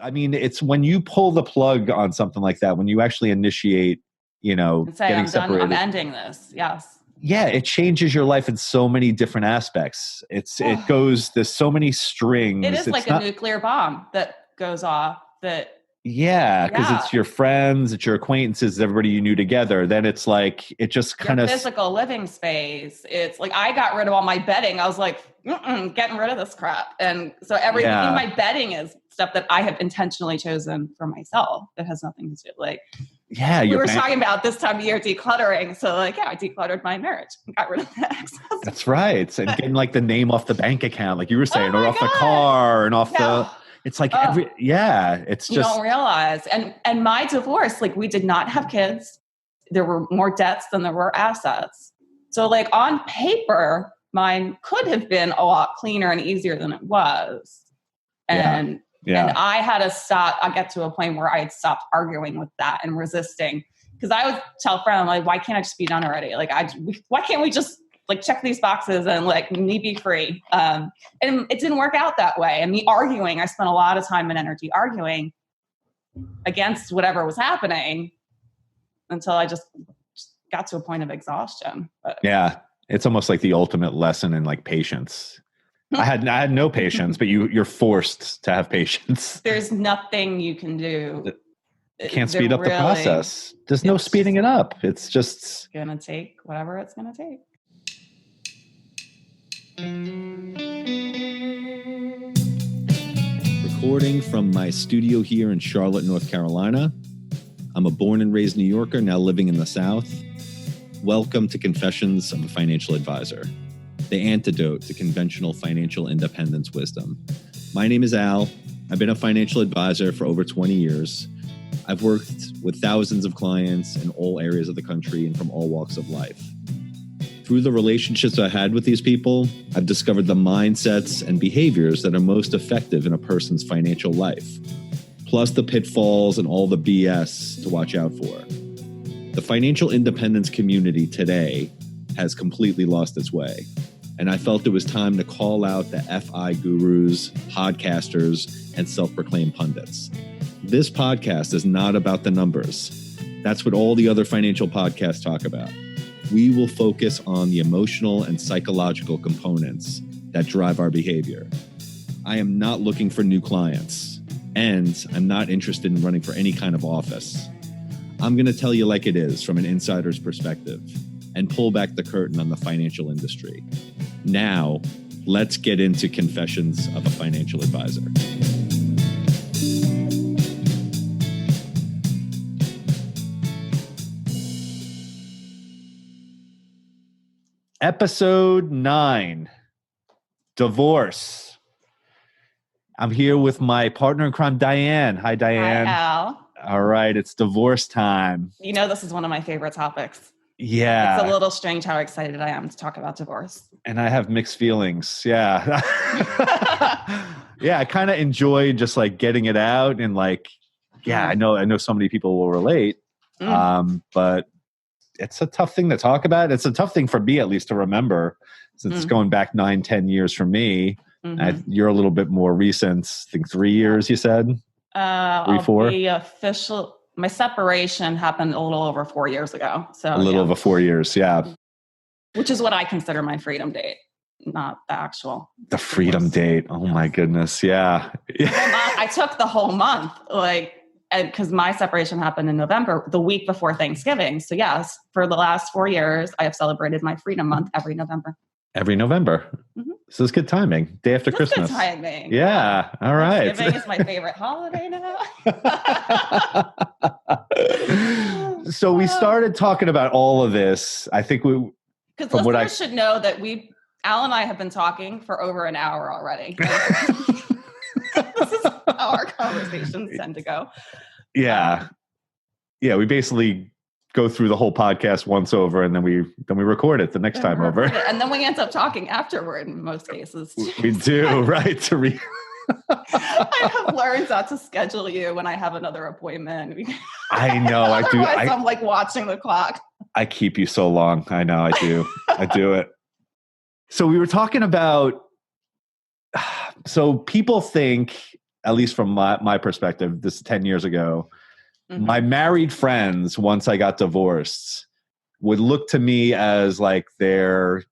I mean, it's when you pull the plug on something like that, when you actually initiate, and say, getting I'm done, separated. I'm ending this. Yes. Yeah, it changes your life in so many different aspects. There's so many strings. It is like a nuclear bomb that goes off Yeah, because it's your friends, it's your acquaintances, everybody you knew together. Then it's like, it just kind of physical living space. It's like, I got rid of all my bedding. I was like, getting rid of this crap. And so everything in my bedding is stuff that I have intentionally chosen for myself. That has nothing to do we were talking about this time of year decluttering. So I decluttered my marriage and got rid of the excess. That's right. And getting like the name off the bank account, like you were saying, or off the car and off it's like it's just, you don't realize. And my divorce, we did not have kids. There were more debts than there were assets. So on paper, mine could have been a lot cleaner and easier than it was. And I had to stop. I got to a point where I had stopped arguing with that and resisting. Because I would tell friends, why can't I just be done already? Why can't we just check these boxes and me be free? And it didn't work out that way. And me arguing, I spent a lot of time and energy arguing against whatever was happening until I just got to a point of exhaustion. But it's almost like the ultimate lesson in patience. I had no patience, but you're forced to have patience. There's nothing you can do. Can't speed up the process. There's no speeding it up. It's just gonna take whatever it's gonna take. Recording from my studio here in Charlotte, North Carolina. I'm a born and raised New Yorker, now living in the South. Welcome to Confessions of a Financial Advisor, the antidote to conventional financial independence wisdom. My name is Al. I've been a financial advisor for over 20 years. I've worked with thousands of clients in all areas of the country and from all walks of life. Through the relationships I had with these people, I've discovered the mindsets and behaviors that are most effective in a person's financial life, plus the pitfalls and all the BS to watch out for. The financial independence community today has completely lost its way. And I felt it was time to call out the FI gurus, podcasters, and self-proclaimed pundits. This podcast is not about the numbers. That's what all the other financial podcasts talk about. We will focus on the emotional and psychological components that drive our behavior. I am not looking for new clients, and I'm not interested in running for any kind of office. I'm going to tell you like it is from an insider's perspective and pull back the curtain on the financial industry. Now, let's get into Confessions of a Financial Advisor. Episode 9, Divorce. I'm here with my partner in crime, Diane. Hi, Diane. Hi, Al. All right, it's divorce time. This is one of my favorite topics. Yeah. It's a little strange how excited I am to talk about divorce. And I have mixed feelings. Yeah. I kind of enjoy just getting it out and I know so many people will relate. But it's a tough thing to talk about. It's a tough thing for me, at least, to remember, since it's going back 9-10 years for me. You're a little bit more recent. I think 3 years, you said? 3, 4? My separation happened a little over 4 years ago. So a little over 4 years, yeah. Which is what I consider my freedom date, not the actual. The freedom date. Oh my goodness, yeah. I took the whole month, because my separation happened in November, the week before Thanksgiving. So yes, for the last 4 years, I have celebrated my freedom month every November. Every November. Mm-hmm. This is good timing. Day after Christmas. Good timing. Yeah. All right. Thanksgiving is my favorite holiday now. So we started talking about all of this. I think because listeners should know that Al and I have been talking for over an hour already. This is how our conversations tend to go. Yeah. We basically go through the whole podcast once over, and then we record it the next time over. And then we end up talking afterward in most cases. We do, right? I have learned not to schedule you when I have another appointment. I know, I do. I'm watching the clock. I keep you so long. I know, I do. I do it. So we were talking about, so people think at least from my perspective, this is 10 years ago, Mm-hmm. my married friends, once I got divorced, would look to me as like their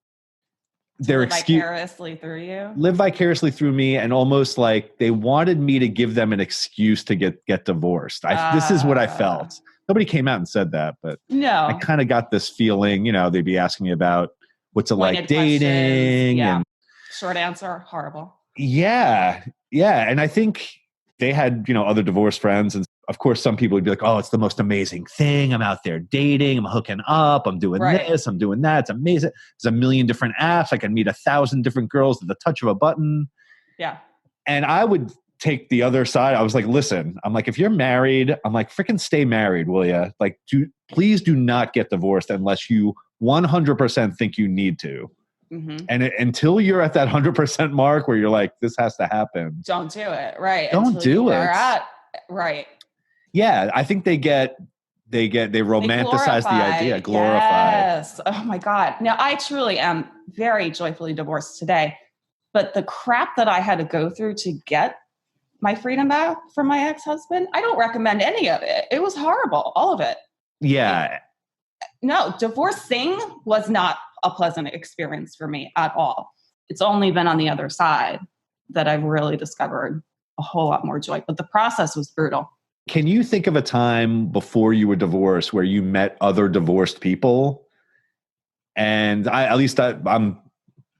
excuse, vicariously through you. live vicariously through me, and almost like they wanted me to give them an excuse to get divorced. This is what I felt. Nobody came out and said that, but no, I kind of got this feeling, they'd be asking me about what's it like Pointed dating. Yeah. And short answer, horrible. yeah. And I think they had, other divorced friends. And of course, some people would be like, oh, it's the most amazing thing. I'm out there dating. I'm hooking up. I'm doing this. I'm doing that. It's amazing. There's a million different apps. I can meet 1,000 different girls at the touch of a button. Yeah. And I would take the other side. I was like, listen, I'm like, if you're married, I'm like, freaking stay married, will you? Like, please do not get divorced unless you 100% think you need to. Mm-hmm. And until you're at that 100% mark where you're like, this has to happen. Don't do it. Right. Don't do it. Right. Yeah. I think they romanticize the idea, glorify. Yes. Oh my God. Now I truly am very joyfully divorced today, but the crap that I had to go through to get my freedom back from my ex-husband, I don't recommend any of it. It was horrible. All of it. Yeah. No, divorcing was not a pleasant experience for me at all. It's only been on the other side that I've really discovered a whole lot more joy, but the process was brutal. Can you think of a time before you were divorced where you met other divorced people? And I'm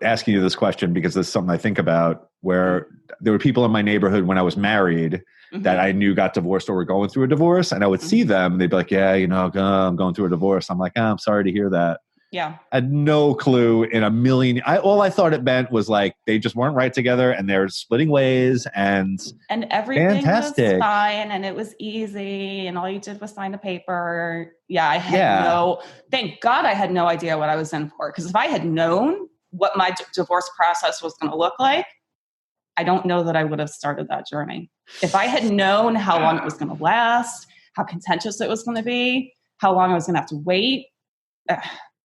asking you this question because this is something I think about, where there were people in my neighborhood when I was married that I knew got divorced or were going through a divorce. And I would see them and they'd be like, yeah, I'm going through a divorce. I'm like, oh, I'm sorry to hear that. Yeah. I had no clue in a million. All I thought it meant was like they just weren't right together and they're splitting ways and everything was fine and it was easy and all you did was sign a paper. Yeah, I had thank God I had no idea what I was in for. Because if I had known what my divorce process was going to look like, I don't know that I would have started that journey. If I had known how long it was going to last, how contentious it was going to be, how long I was going to have to wait,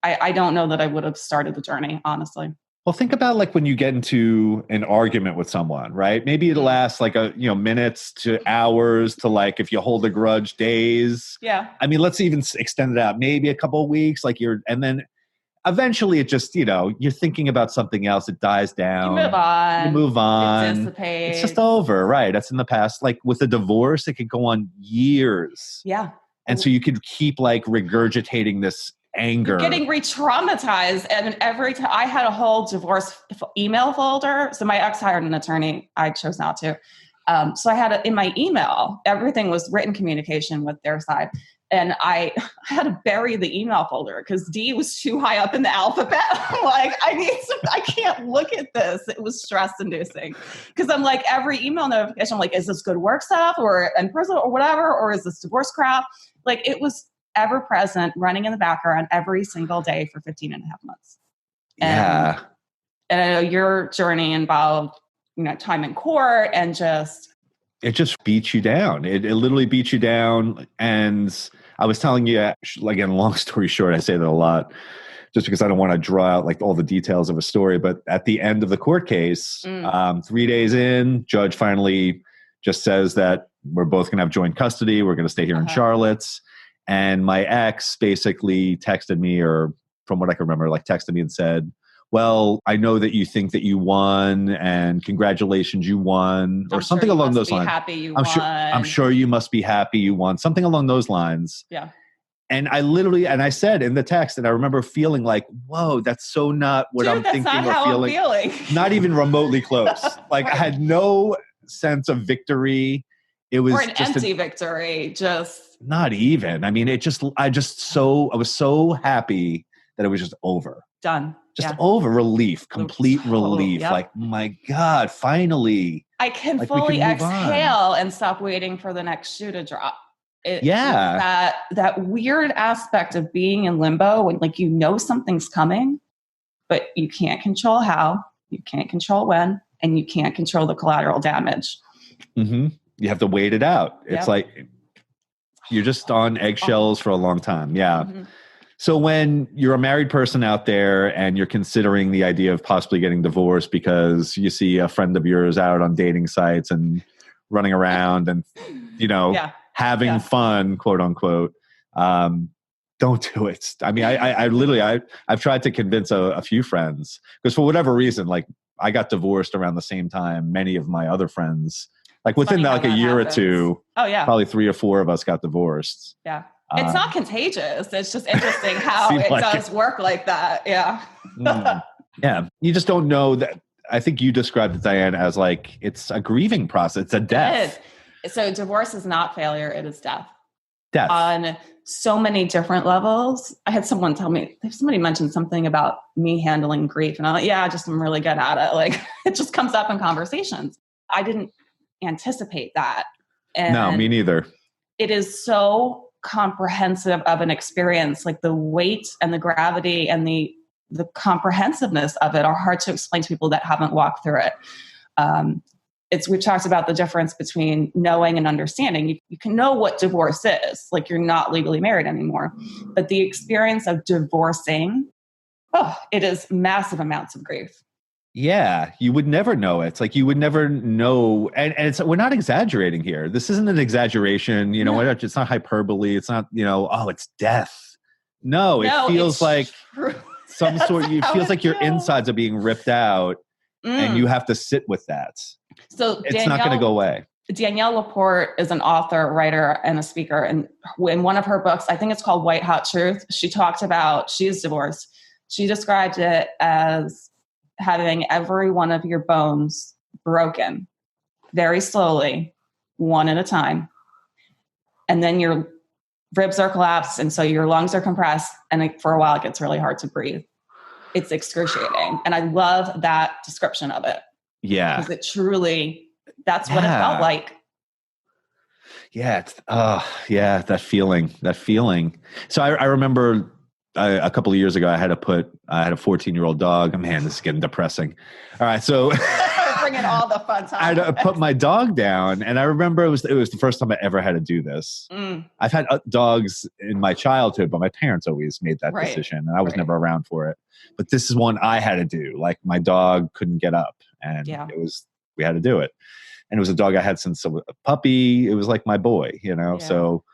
I don't know that I would have started the journey, honestly. Well, think about like when you get into an argument with someone, right? Maybe it'll last like minutes to hours to like, if you hold a grudge, days. Yeah. I mean, let's even extend it out, maybe a couple of weeks, and then eventually it just, you're thinking about something else. It dies down. You move on. It dissipates. It's just over, right? That's in the past. Like with a divorce, it could go on years. Yeah. And so you could keep like regurgitating this anger. You're getting re-traumatized. And every time I had a whole divorce email folder. So my ex hired an attorney. I chose not to. So I had in my email, everything was written communication with their side. And I had to bury the email folder because D was too high up in the alphabet. Like, I can't look at this. It was stress inducing because I'm like, every email notification, I'm like, is this good work stuff or in prison or whatever? Or is this divorce crap? Like it was ever present running in the background every single day for 15 and a half months. And I know your journey involved, time in court and it just beats you down. It literally beats you down. And I was telling you, again, long story short, I say that a lot just because I don't want to draw out like all the details of a story. But at the end of the court case, 3 days in, judge finally just says that we're both going to have joint custody. We're going to stay here in Charlotte's. And my ex basically texted me, or from what I can remember, like texted me and said, well, I know that you think that you won and congratulations, you won, or something along those lines. I'm sure you must be happy you won, something along those lines. Yeah. And I said in the text, and I remember feeling like, whoa, that's so not what I'm thinking or feeling. Not even remotely close. Like I had no sense of victory. It was an empty victory, not even. I mean, I was so happy that it was just over. Done. Over. Relief, complete relief. Yep. Like, my God, finally. I can fully exhale and stop waiting for the next shoe to drop. That weird aspect of being in limbo when something's coming, but you can't control how, you can't control when, and you can't control the collateral damage. Mm-hmm. You have to wait it out. It's like you're just on eggshells for a long time. Yeah. Mm-hmm. So when you're a married person out there and you're considering the idea of possibly getting divorced because you see a friend of yours out on dating sites and running around and, having fun, quote unquote. Don't do it. I mean, I literally, I've tried to convince a few friends because for whatever reason, like I got divorced around the same time many of my other friends, like within like a year or two. Oh yeah. Probably 3 or 4 of us got divorced. Yeah. It's not contagious. It's just interesting how it does work like that. Yeah. Yeah. You just don't know that. I think you described it, Diane, as like, it's a grieving process. It's a death. It is. So divorce is not failure. It is death. Death. On so many different levels. I had someone tell me, somebody mentioned something about me handling grief. And I'm like, yeah, I'm really good at it. Like it just comes up in conversations. I didn't anticipate that. And no, me neither. It is so comprehensive of an experience. Like the weight and the gravity and the comprehensiveness of it are hard to explain to people that haven't walked through it. We've talked about the difference between knowing and understanding. You can know what divorce is, like you're not legally married anymore, but the experience of divorcing, it is massive amounts of grief. Yeah, you would never know it. It's like you would never know, and we're not exaggerating here. This isn't an exaggeration. It's not hyperbole. It's not it's death. No, it feels like some sort. It feels like your insides are being ripped out, and you have to sit with that. So it's not going to go away. Danielle Laporte is an author, writer, and a speaker. And in one of her books, I think it's called White Hot Truth, she talked about, she's divorced. She described it as having every one of your bones broken very slowly, one at a time. And then your ribs are collapsed. And so your lungs are compressed. And for a while, it gets really hard to breathe. It's excruciating. And I love that description of it. Yeah. Because it truly, that's what it felt like. Yeah. That feeling. So I remember a couple of years ago, I had a 14-year-old dog. Man, this is getting depressing. All right. So bringing all the fun times. I put my dog down, and I remember it was the first time I ever had to do this. I've had dogs in my childhood, but my parents always made that decision, and I was never around for it. But this is one I had to do. Like my dog couldn't get up, and we had to do it. And it was a dog I had since a puppy. It was like my boy, So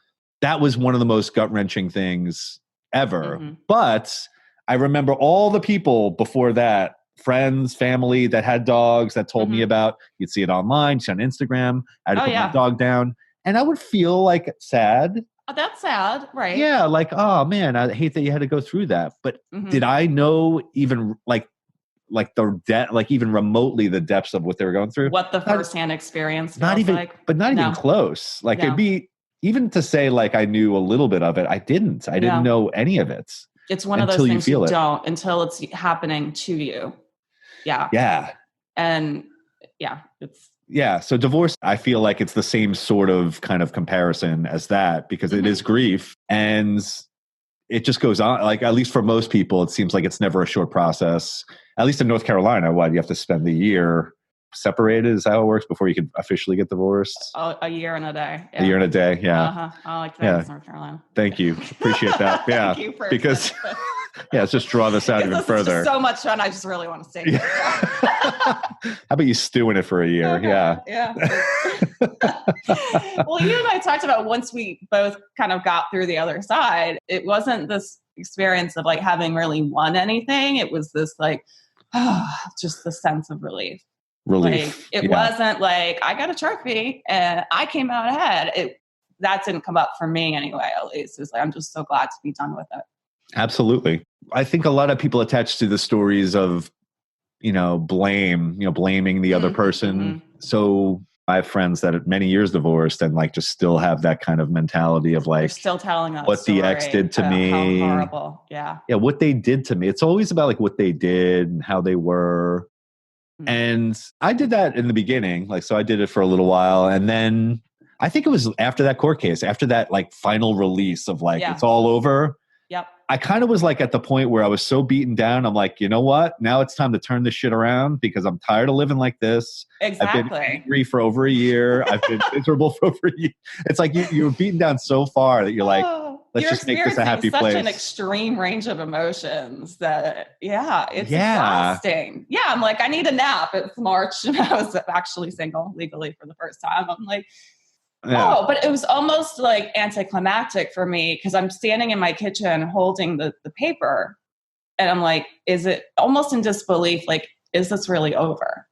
that was one of the most gut-wrenching things ever. Mm-hmm. But I remember all the people before that, friends, family that had dogs that told me about, you'd see it online, on Instagram. I had to put my dog down, and I would feel like sad. Oh, that's sad, right? Yeah, like, oh man, I hate that you had to go through that. But did I know even like the like even remotely the depths of what they were going through? What the firsthand experience not feels even like? But not even close. Like it'd be, even to say like I knew a little bit of it, I didn't know any of it. It's one of those things you don't until it's happening to you. Yeah. Yeah. And so divorce, I feel like it's the same sort of kind of comparison as that, because it is grief, and it just goes on. Like, at least for most people, it seems like it's never a short process. At least in North Carolina, you have to spend the year separated? Is that how it works before you can officially get divorced? Oh, a year and a day. Yeah. A year and a day. Yeah. Uh-huh. I like that. North Carolina. Thank you. Appreciate that. Yeah. Thank you for because let's just draw this out even further. Is so much fun. I just really want to stay here. How about you stew in it for a year? Okay. Yeah. Well, you and I talked about once we both kind of got through the other side, it wasn't this experience of like having really won anything. It was this like, just the sense of relief. Like, it wasn't like I got a trophy and I came out ahead. That didn't come up for me anyway, at least. It's like, I'm just so glad to be done with it. Absolutely. I think a lot of people attach to the stories of, blaming the other person. Mm-hmm. So I have friends that are many years divorced and like just still have that kind of mentality of like, they're still telling us what the ex did to me. How horrible. Yeah. Yeah. What they did to me. It's always about like what they did and how they were. Mm-hmm. And I did that in the beginning. So I did it for a little while. And then I think it was after that court case, after that like final release of like, it's all over. Yep. I kind of was like at the point where I was so beaten down. I'm like, you know what? Now it's time to turn this shit around because I'm tired of living like this. Exactly. I've been angry for over a year. I've been miserable for over a year. It's like you're beaten down so far that you're like, Let's You're just make this a happy experiencing such place. an extreme range of emotions that, it's Yeah. exhausting. Yeah, I'm like, I need a nap. It's March, and I was actually single legally for the first time. I'm like, Yeah. oh, but it was almost like anticlimactic for me because I'm standing in my kitchen holding the paper, and I'm like, is it almost in disbelief? Like, is this really over?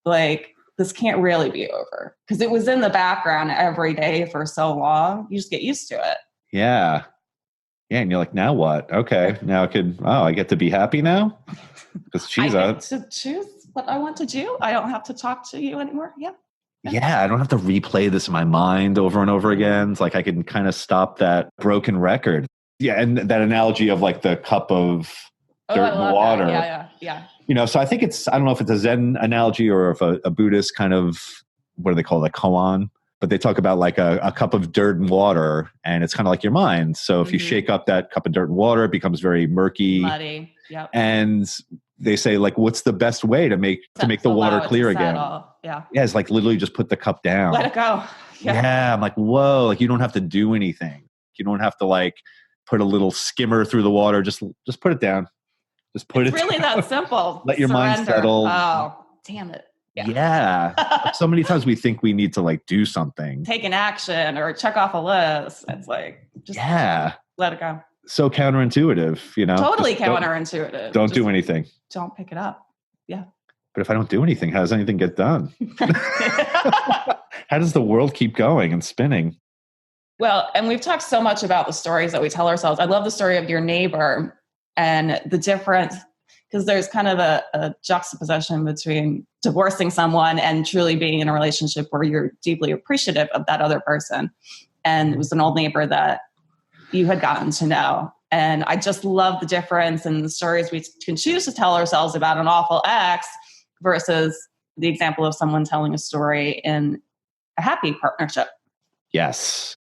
Like, this can't really be over because it was in the background every day for so long. You just get used to it. Yeah. Yeah. And you're like, now what? Okay. Now I get to be happy now? Because she's I get to choose what I want to do. I don't have to talk to you anymore. Yeah. Yeah, I don't have to replay this in my mind over and over again. It's like I can kind of stop that broken record. Yeah, and that analogy of like the cup of dirt and water. That. Yeah. So I think I don't know if it's a Zen analogy or if a Buddhist kind of, what do they call it, a koan? But they talk about like a cup of dirt and water, and it's kind of like your mind. So if you shake up that cup of dirt and water, it becomes very murky. Muddy. Yep. And they say, like, what's the best way to make the water clear again? Yeah. Yeah, it's like literally just put the cup down. Let it go. Yeah, I'm like, whoa, like you don't have to do anything. You don't have to like put a little skimmer through the water. Just put it down. Just put it really down. that simple. Let your mind settle. Oh, damn it. Yeah. So many times we think we need to like do something. Take an action or check off a list. It's like, just let it go. So counterintuitive, Totally counterintuitive. Don't do anything. Don't pick it up. Yeah. But if I don't do anything, how does anything get done? How does the world keep going and spinning? Well, and we've talked so much about the stories that we tell ourselves. I love the story of your neighbor and the difference, because there's kind of a juxtaposition between divorcing someone and truly being in a relationship where you're deeply appreciative of that other person. And it was an old neighbor that you had gotten to know. And I just love the difference in the stories we can choose to tell ourselves about an awful ex versus the example of someone telling a story in a happy partnership. Yes.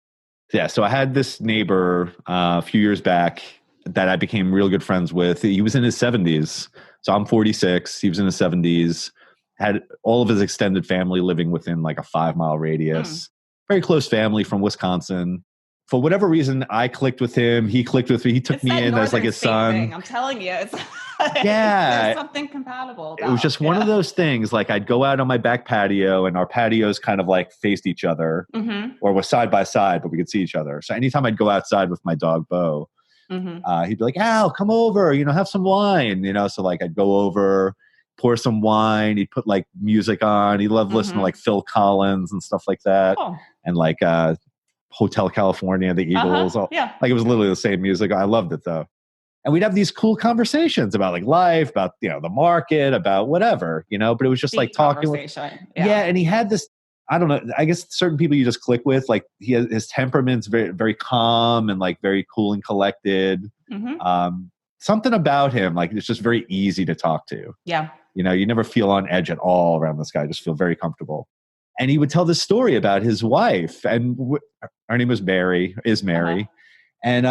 Yeah. So I had this neighbor a few years back that I became real good friends with. He was in his 70s. So I'm 46. He was in his 70s. Had all of his extended family living within like a 5-mile radius. Very close family from Wisconsin. For whatever reason, I clicked with him. He clicked with me. He took me in as like his son. Thing. I'm telling you, it's there's something compatible. It was just one of those things. Like I'd go out on my back patio, and our patios kind of like faced each other, or was side by side, but we could see each other. So anytime I'd go outside with my dog Bo, he'd be like, "Al, come over. Have some wine." So like I'd go over, pour some wine. He'd put like music on. He loved listening to like Phil Collins and stuff like that, and like Hotel California, the Eagles. Like it was literally the same music. I loved it though. And we'd have these cool conversations about like life, about, the market, about whatever, but it was just like talking. And he had this, I don't know, I guess certain people you just click with, like his temperament's very, very calm and like very cool and collected. Something about him, like it's just very easy to talk to. Yeah. You never feel on edge at all around this guy. Just feel very comfortable. And he would tell this story about his wife, and her name was Mary. And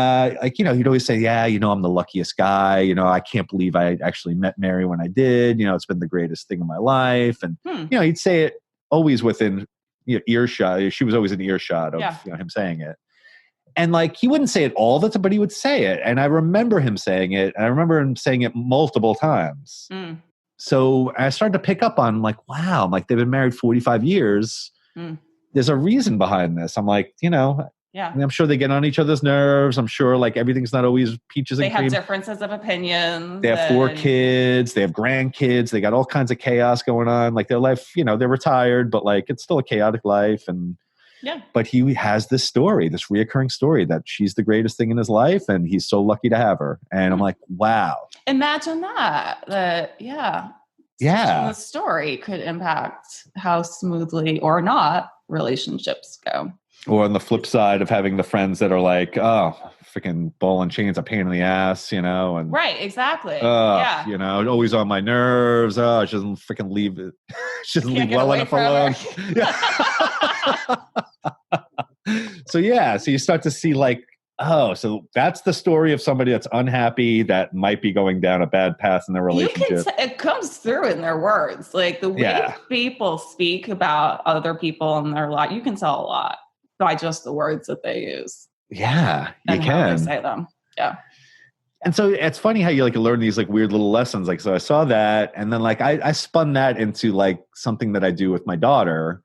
he'd always say, "Yeah, I'm the luckiest guy. I can't believe I actually met Mary when I did. It's been the greatest thing in my life." And he'd say it always within earshot. She was always in earshot of him saying it. And like he wouldn't say it all the time, but he would say it. And I remember him saying it. And I remember him saying it multiple times. So I started to pick up on like, wow, like they've been married 45 years. There's a reason behind this. I'm like, I'm sure they get on each other's nerves. I'm sure like everything's not always peaches and cream. They have differences of opinions. They have 4 kids. They have grandkids. They got all kinds of chaos going on. Like their life, they're retired, but like it's still a chaotic life. And but he has this story, this reoccurring story that she's the greatest thing in his life and he's so lucky to have her. And I'm like, wow. Imagine that. The story could impact how smoothly or not relationships go. Or on the flip side of having the friends that are like, oh, freaking ball and chain's a pain in the ass, and right, exactly. Always on my nerves. Oh, she doesn't freaking leave it. She doesn't leave well enough alone. So you start to see like, oh, so that's the story of somebody that's unhappy that might be going down a bad path in their relationship. It comes through in their words, like the way people speak about other people in their life. You can tell a lot by just the words that they use. Yeah, you and how they can. say them. Yeah. And so it's funny how you like learn these like weird little lessons. Like, so I saw that, and then like I spun that into like something that I do with my daughter,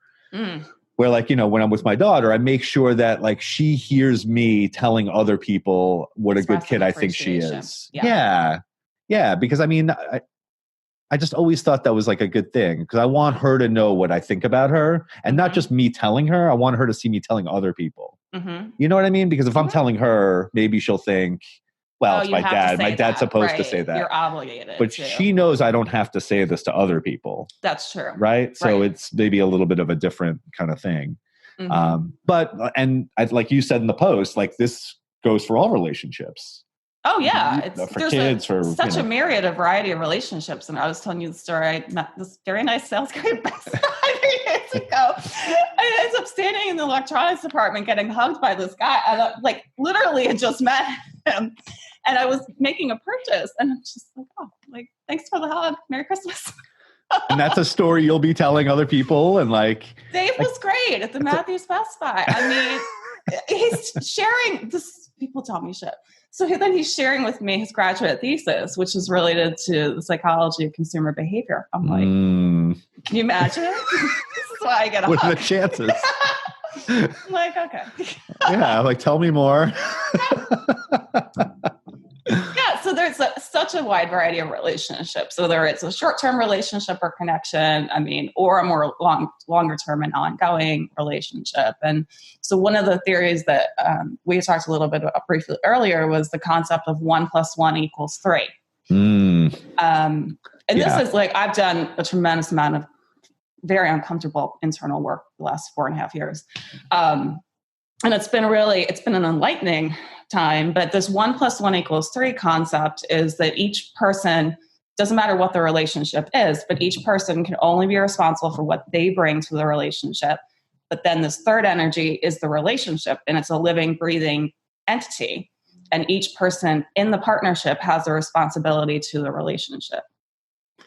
where like, you know, when I'm with my daughter, I make sure that like she hears me telling other people what a good Expressing kid I think she appreciation. is. Yeah. Yeah. Because I mean, I just always thought that was like a good thing, because I want her to know what I think about her, and not just me telling her. I want her to see me telling other people. You know what I mean? Because if I'm telling her, maybe she'll think, well, it's you my have to dad. say My dad's that, supposed to right. say that. You're obligated But to. she knows I don't have to say this to other people. That's true. Right? So it's maybe a little bit of a different kind of thing. But like you said in the post, like this goes for all relationships. Oh yeah, For there's kids, such a myriad of variety of relationships. And I was telling you the story. I met this very nice sales guy at Best Buy years ago. I ended up standing in the electronics department getting hugged by this guy. And like literally had just met him. And I was making a purchase. And I'm just like, oh, like, thanks for the hug. Merry Christmas. And that's a story you'll be telling other people. And like Dave was great at the Matthews Best Buy. I mean, he's sharing this. People tell me shit. So then he's sharing with me his graduate thesis, which is related to the psychology of consumer behavior. I'm like, can you imagine? This is why I get a what hug. are the chances? I'm like, okay. Yeah, like tell me more. Yeah, so there's such a wide variety of relationships. So whether it's a short-term relationship or connection, I mean, or a more longer-term and ongoing relationship. And so one of the theories that we talked a little bit about briefly earlier was the concept of 1 + 1 = 3. And this is like, I've done a tremendous amount of very uncomfortable internal work the last 4.5 years. And it's been an enlightening time, but this 1 + 1 = 3 concept is that each person, doesn't matter what the relationship is, but each person can only be responsible for what they bring to the relationship. But then this third energy is the relationship, and it's a living, breathing entity. And each person in the partnership has a responsibility to the relationship.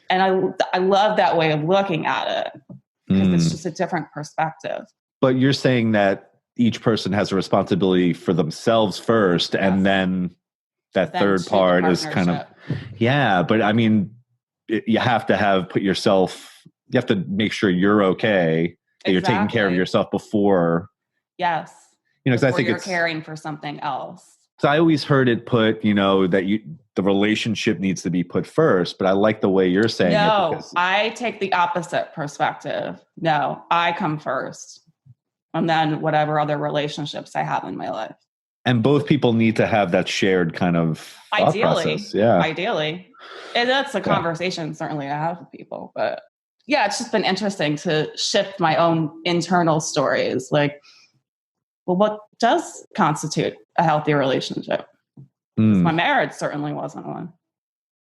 And I love that way of looking at it, because it's just a different perspective. But you're saying that each person has a responsibility for themselves first, and then that third part is kind of, but I mean, you have to you have to make sure you're okay, that you're taking care of yourself before. Yes. You know, because I think you're caring for something else. So I always heard it put, you know, that the relationship needs to be put first, but I like the way you're saying it. No, I take the opposite perspective. No, I come first. And then whatever other relationships I have in my life. And both people need to have that shared kind of thought process. Yeah. Ideally. And that's a conversation certainly I have with people. But yeah, it's just been interesting to shift my own internal stories. Like, well, what does constitute a healthy relationship? Because my marriage certainly wasn't one.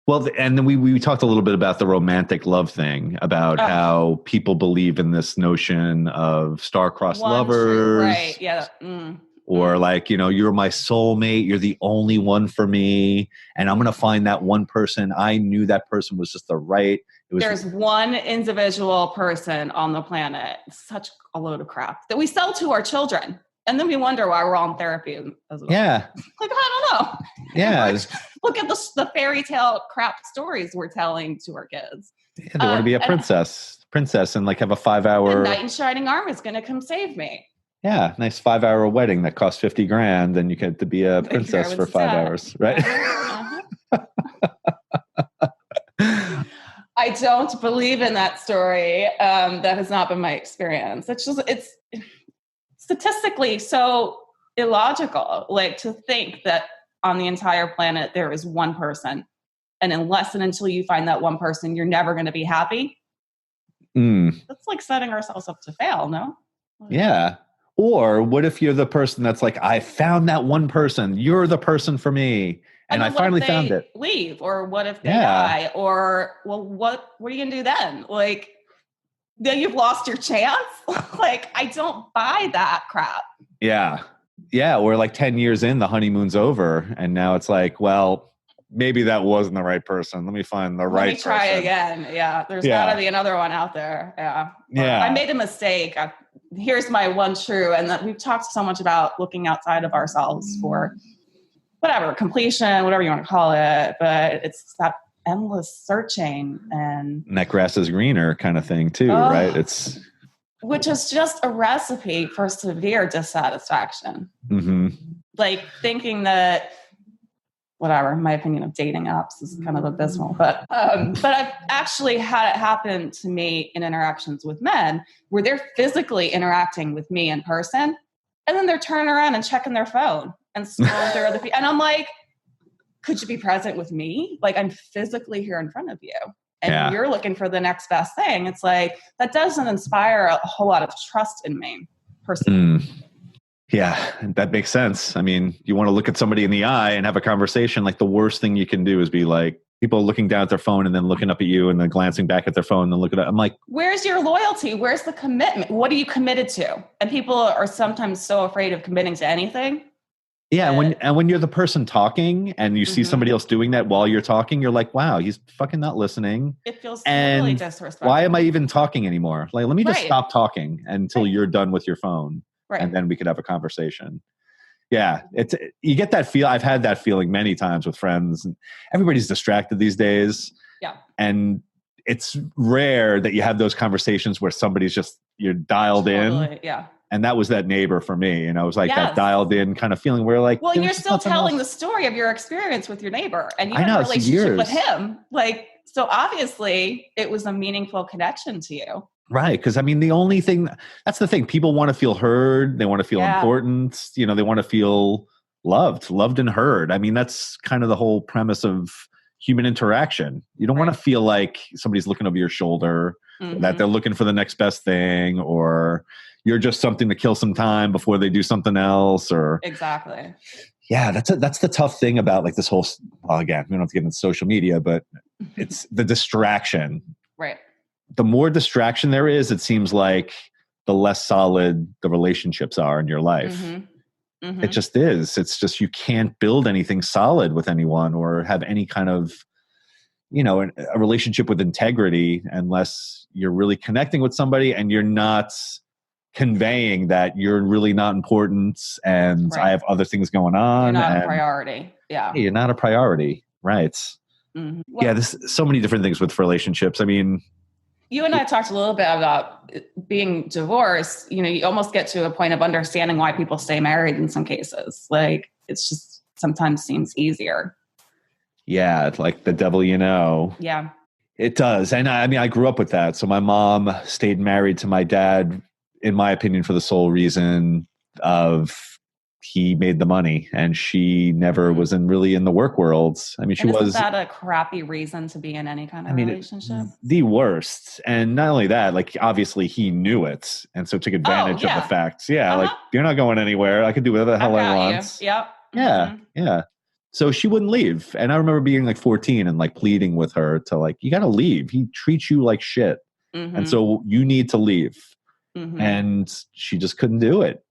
Well, and then we talked a little bit about the romantic love thing, about how people believe in this notion of star-crossed lovers. Right, yeah. Or like, you know, you're my soulmate, you're the only one for me, and I'm going to find that one person. I knew that person was just there's one individual person on the planet, such a load of crap, that we sell to our children. And then we wonder why we're all in therapy as well. Yeah. Like, I don't know. Yeah. Look at the fairy tale crap stories we're telling to our kids. Yeah, they want to be a princess and like have a 5-hour. Knight in shining armor is going to come save me. Yeah. Nice 5-hour wedding that costs $50,000 and you get to be a princess for 5 hours. Right. I don't believe in that story. That has not been my experience. It's statistically so illogical, like to think that on the entire planet there is one person, and unless and until you find that one person, you're never going to be happy. That's like setting ourselves up to fail, no? Yeah. Or what if you're the person that's like, I found that one person, you're the person for me, and I finally found it. Leave, or what if they die, or well, what are you gonna do then? Like, then you've lost your chance. Like, I don't buy that crap. Yeah. Or like 10 years in, the honeymoon's over, and now it's like, well, maybe that wasn't the right person. Let me find the right person. Let me try again. Yeah. There's gotta be another one out there. Yeah. I made a mistake. here's my one true, and that we've talked so much about looking outside of ourselves for whatever, completion, whatever you want to call it, but it's that endless searching and that grass is greener kind of thing too, right? Which is just a recipe for severe dissatisfaction. Mm-hmm. Like thinking that, whatever, my opinion of dating apps is kind of abysmal, but I've actually had it happen to me in interactions with men where they're physically interacting with me in person, and then they're turning around and checking their phone and scrolling through other people. And I'm like, could you be present with me? Like, I'm physically here in front of you. And you're looking for the next best thing. It's like, that doesn't inspire a whole lot of trust in me, personally. Yeah, that makes sense. I mean, you want to look at somebody in the eye and have a conversation. Like, the worst thing you can do is be like, people looking down at their phone and then looking up at you and then glancing back at their phone and then looking at, I'm like, where's your loyalty? Where's the commitment? What are you committed to? And people are sometimes so afraid of committing to anything. Yeah, and when you're the person talking and you see somebody else doing that while you're talking, you're like, wow, he's fucking not listening. It feels totally disrespectful. Why am I even talking anymore? Like, let me just stop talking until you're done with your phone, and then we could have a conversation. Yeah, you get that feel. I've had that feeling many times with friends, and everybody's distracted these days. Yeah, and it's rare that you have those conversations where somebody's just, you're dialed in. Yeah. And that was that neighbor for me. And I was like that dialed in kind of feeling where like, well, you're still telling the story of your experience with your neighbor, and you have a relationship years with him. Like, so obviously it was a meaningful connection to you. Right. Cause I mean, that's the thing. People want to feel heard. They want to feel important. You know, they want to feel loved and heard. I mean, that's kind of the whole premise of human interaction. You don't want to feel like somebody's looking over your shoulder, that they're looking for the next best thing, or you're just something to kill some time before they do something else. Or exactly. Yeah, that's the tough thing about like this whole. Well, again, we don't have to get into social media, but it's the distraction. Right. The more distraction there is, it seems like the less solid the relationships are in your life. It just is. It's just, you can't build anything solid with anyone or have any kind of, a relationship with integrity unless you're really connecting with somebody and you're not conveying that you're really not important and I have other things going on. You're not a priority. Yeah. You're not a priority. Right. Well, yeah. There's so many different things with relationships. I mean, you and I talked a little bit about being divorced. You almost get to a point of understanding why people stay married in some cases. Like, it's just sometimes seems easier. Yeah. It's like the devil, Yeah. It does. And I mean, I grew up with that. So my mom stayed married to my dad, in my opinion, for the sole reason of he made the money and she never was really in the work world. I mean, Isn't that a crappy reason to be in any kind of relationship? The worst. And not only that, like, obviously he knew it. And so took advantage of the fact. Yeah. Like, you're not going anywhere. I can do whatever the hell I want. Yep. Yeah. Yeah. So she wouldn't leave. And I remember being like 14 and like pleading with her to like, you got to leave. He treats you like shit. And so you need to leave. And she just couldn't do it.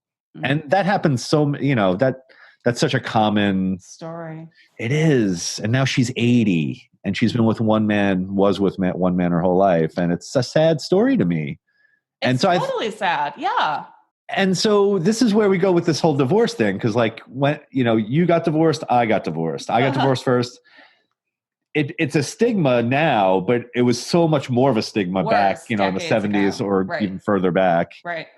And that happens that's such a common story. It is. And now she's 80 and she's been with one man her whole life. And it's a sad story to me. It's totally sad. Yeah. And so this is where we go with this whole divorce thing. Cause like when, you got divorced, I got divorced. I got divorced first. It's a stigma now, but it was so much more of a stigma back, in the 70s or even further back. Right.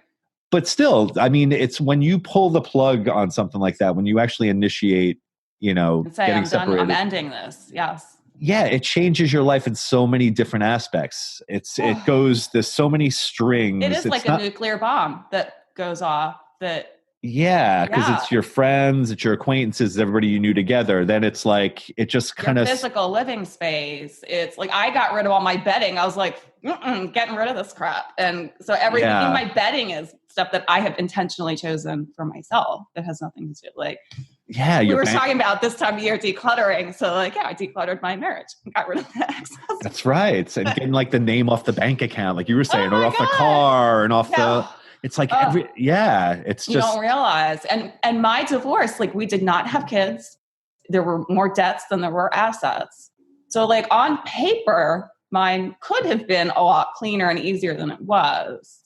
But still, I mean, it's when you pull the plug on something like that, when you actually initiate, and say, getting separated. I'm ending this. Yes. Yeah, it changes your life in so many different aspects. There's so many strings. It is like a nuclear bomb that goes off Yeah, because it's your friends, it's your acquaintances, everybody you knew together. Then it's like, it just kind of physical living space. It's like, I got rid of all my bedding. I was like, getting rid of this crap. And so everything in my bedding is stuff that I have intentionally chosen for myself. That has nothing to do we were talking about this time of year decluttering. So like, I decluttered my marriage and got rid of the excess. That's right. And getting like the name off the bank account, like you were saying, or off the car and off the... It's like it's just, you don't realize. And my divorce, like, we did not have kids. There were more debts than there were assets. So like on paper, mine could have been a lot cleaner and easier than it was.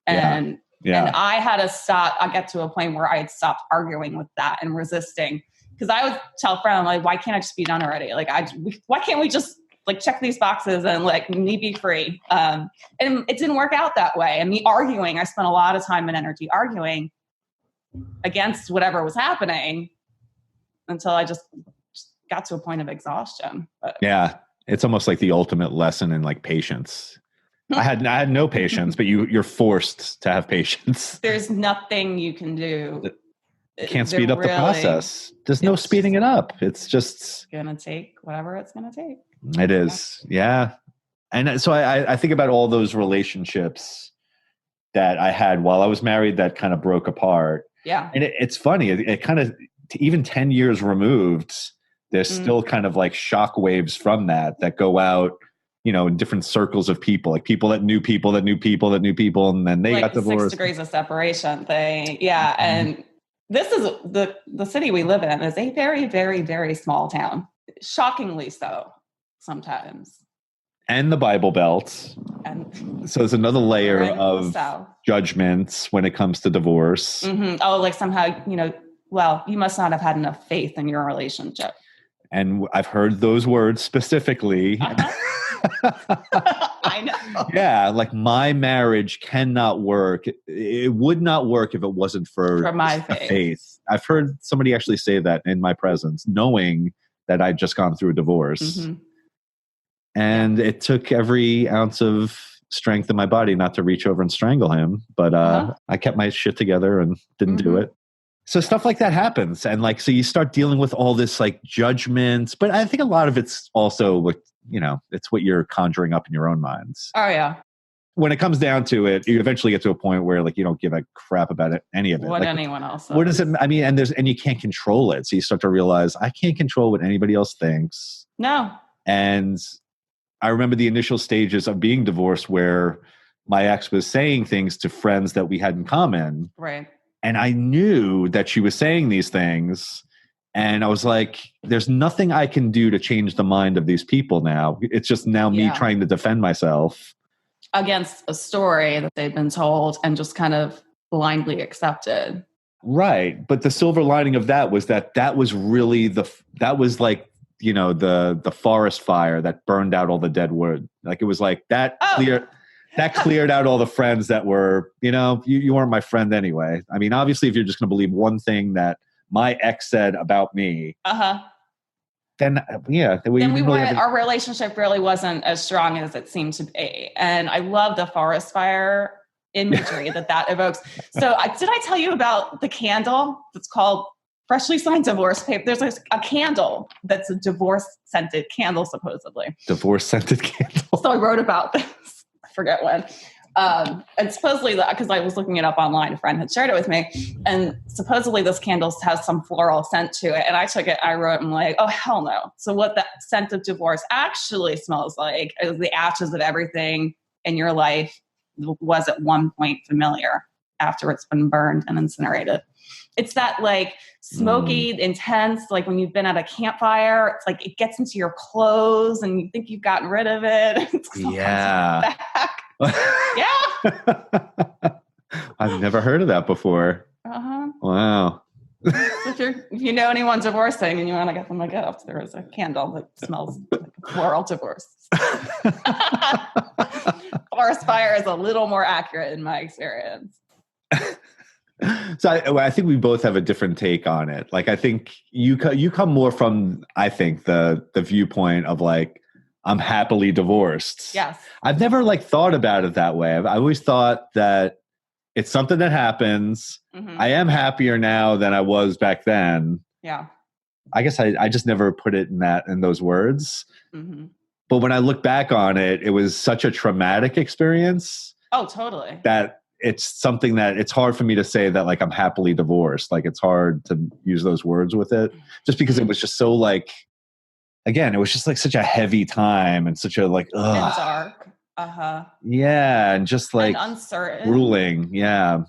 And Yeah. And I had to stop. I get to a point where I had stopped arguing with that and resisting. Because I would tell friends, I'm like, why can't I just be done already? Like, why can't we just like check these boxes and like me be free? And it didn't work out that way. And me arguing, I spent a lot of time and energy arguing against whatever was happening until I just got to a point of exhaustion. But yeah. It's almost like the ultimate lesson in like patience. I had no patience, but you're forced to have patience. There's nothing you can do. You can't speed up the process. There's no speeding it up. It's just going to take whatever it's going to take. It is. Yeah. And so I think about all those relationships that I had while I was married that kind of broke apart. Yeah. And it's funny. It kind of, even 10 years removed, there's still kind of like shock waves from that go out, in different circles of people, like people that knew people that knew people that knew people. And then they got divorced. 6 degrees of separation thing. Yeah. And this is the city we live in is a very, very, very small town. Shockingly so sometimes. And the Bible Belt. And so there's another layer of judgments when it comes to divorce. Mm-hmm. Oh, like somehow, well, you must not have had enough faith in your relationship. And I've heard those words specifically. I know. Yeah, like my marriage cannot work. It would not work if it wasn't for my faith. I've heard somebody actually say that in my presence, knowing that I'd just gone through a divorce. Mm-hmm. And it took every ounce of strength in my body not to reach over and strangle him. But I kept my shit together and didn't do it. So stuff like that happens. And like, so you start dealing with all this like judgments, but I think a lot of it's also what, it's what you're conjuring up in your own minds. Oh yeah. When it comes down to it, you eventually get to a point where like, you don't give a crap about any of it. What like, anyone else says. What does it, I mean, and you can't control it. So you start to realize I can't control what anybody else thinks. No. And I remember the initial stages of being divorced where my ex was saying things to friends that we had in common. Right. And I knew that she was saying these things. And I was like, there's nothing I can do to change the mind of these people now. It's just now me trying to defend myself. Against a story that they've been told and just kind of blindly accepted. Right. But the silver lining of that was that was really that was like, the forest fire that burned out all the dead wood. Like it was like that that cleared out all the friends that were, you weren't my friend anyway. I mean, obviously, if you're just going to believe one thing that my ex said about me, then our relationship really wasn't as strong as it seemed to be. And I love the forest fire imagery that evokes. So did I tell you about the candle that's called Freshly Signed Divorce Paper? There's a candle that's a divorce-scented candle, supposedly. Divorce-scented candle? So I wrote about this. Forget when. And supposedly, because I was looking it up online, a friend had shared it with me, and supposedly this candle has some floral scent to it. And I took it, I wrote, I'm like, oh, hell no. So what that scent of divorce actually smells like is the ashes of everything in your life was at one point familiar after it's been burned and incinerated. It's that like smoky, intense, like when you've been at a campfire, it's like it gets into your clothes and you think you've gotten rid of it. Yeah. Yeah. I've never heard of that before. Wow. So if you know anyone divorcing and you want to get them a gift, there is a candle that smells like a floral divorce. Forest fire is a little more accurate in my experience. So I think we both have a different take on it. Like, I think you come more from, I think, the viewpoint of like, I'm happily divorced. Yes. I've never like thought about it that way. I always thought that it's something that happens. Mm-hmm. I am happier now than I was back then. Yeah. I guess I just never put it in those words. Mm-hmm. But when I look back on it, it was such a traumatic experience. Oh, totally. That it's something that it's hard for me to say that like I'm happily divorced. Like it's hard to use those words with it just because it was just so like, again, it was just like such a heavy time and such a like, ugh. And dark. Yeah. And just like and uncertain. Grueling. Yeah.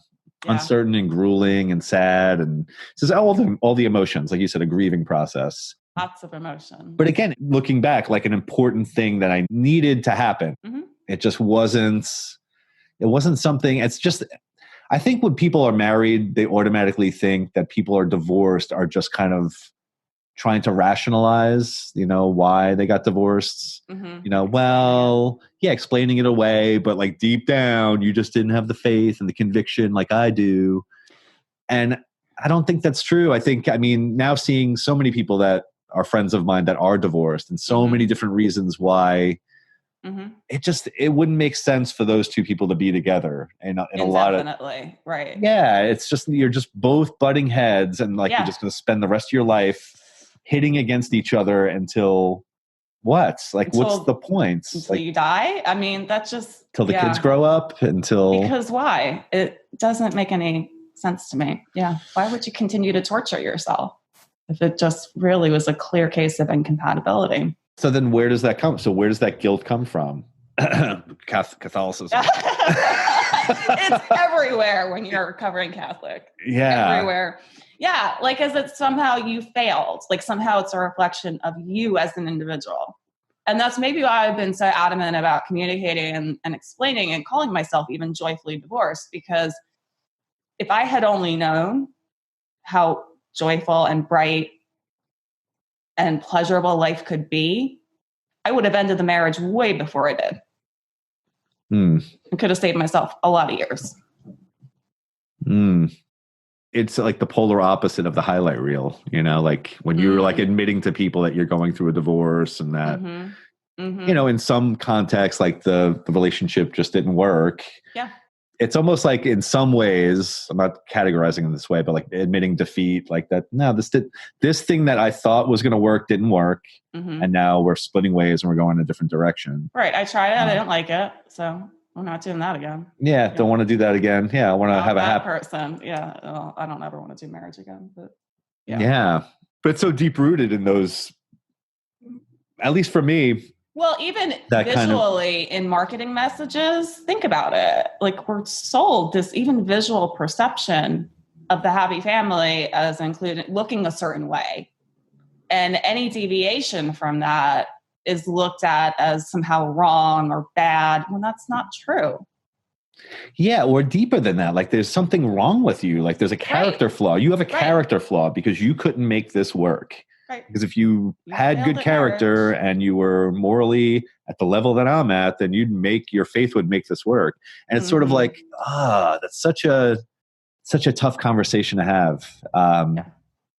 Uncertain and grueling and sad. And just all the emotions, like you said, a grieving process. Lots of emotion. But again, looking back, like an important thing that I needed to happen. Mm-hmm. It just wasn't something. It's just, I think when people are married, they automatically think that people are divorced are just kind of trying to rationalize, why they got divorced. Explaining it away, but like deep down, you just didn't have the faith and the conviction like I do. And I don't think that's true. Now seeing so many people that are friends of mine that are divorced and so many different reasons why it wouldn't make sense for those two people to be together. And a lot of, right. Yeah. It's just, you're just both butting heads and you're just going to spend the rest of your life hitting against each other until what's the point? Until you die? I mean, that's just... Till the kids grow up, Because why? It doesn't make any sense to me. Yeah. Why would you continue to torture yourself if it just really was a clear case of incompatibility? So then where does that come? So where does that guilt come from? Catholicism. It's everywhere when you're a recovering Catholic. Yeah. Everywhere. Yeah. Like as it somehow you failed. Like somehow it's a reflection of you as an individual. And that's maybe why I've been so adamant about communicating and explaining and calling myself even joyfully divorced. Because if I had only known how joyful and bright and pleasurable life could be, I would have ended the marriage way before I did. I could have saved myself a lot of years. It's like the polar opposite of the highlight reel, like when you're like admitting to people that you're going through a divorce and that, in some context, like the relationship just didn't work. Yeah. It's almost like in some ways, I'm not categorizing in this way, but like admitting defeat, like that. No, this thing that I thought was going to work didn't work. And now we're splitting ways and we're going a different direction. Right. I tried it. I didn't like it. So we're not doing that again. Yeah. Don't want to do that again. Yeah. I want to have a happy person. Yeah. Well, I don't ever want to do marriage again, but yeah. But it's so deep rooted in those, at least for me. Well, even visually in marketing messages, think about it. Like we're sold this even visual perception of the happy family as including looking a certain way. And any deviation from that is looked at as somehow wrong or bad when that's not true. Yeah, or deeper than that. Like there's something wrong with you. Like there's a character flaw. You have a character flaw because you couldn't make this work. Right. Because if you had good character and you were morally at the level that I'm at, then your faith would make this work. And it's sort of like, that's such a tough conversation to have.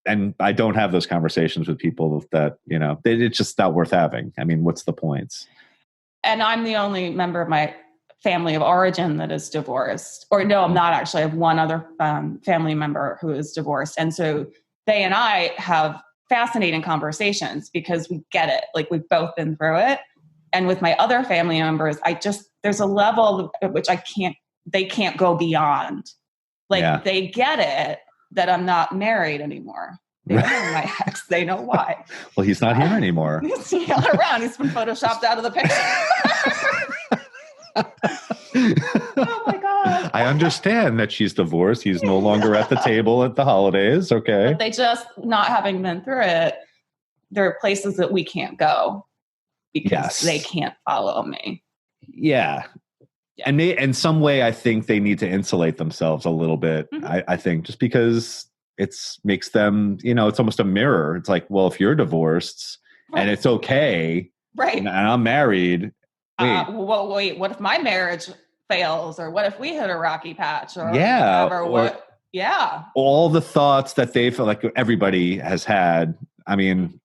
And I don't have those conversations with people that, it's just not worth having. I mean, what's the point? And I'm the only member of my family of origin that is divorced. Or no, I'm not actually. I have one other family member who is divorced. And so they and I have fascinating conversations because we get it. Like we've both been through it. And with my other family members, there's a level at which they can't go beyond. Like they get it that I'm not married anymore. They know my ex. They know why. Well, he's not here anymore. He's not around. He's been photoshopped out of the picture. Oh my God. I understand that she's divorced. He's no longer at the table at the holidays. Okay. But they just, not having been through it, there are places that we can't go because they can't follow me. Yeah. And in some way, I think they need to insulate themselves a little bit. I think just because it makes them, it's almost a mirror. It's like, well, if you're divorced and it's okay, right? And I'm married. Wait, what if my marriage fails, or what if we hit a rocky patch, or whatever? All the thoughts that they feel like everybody has had. I mean,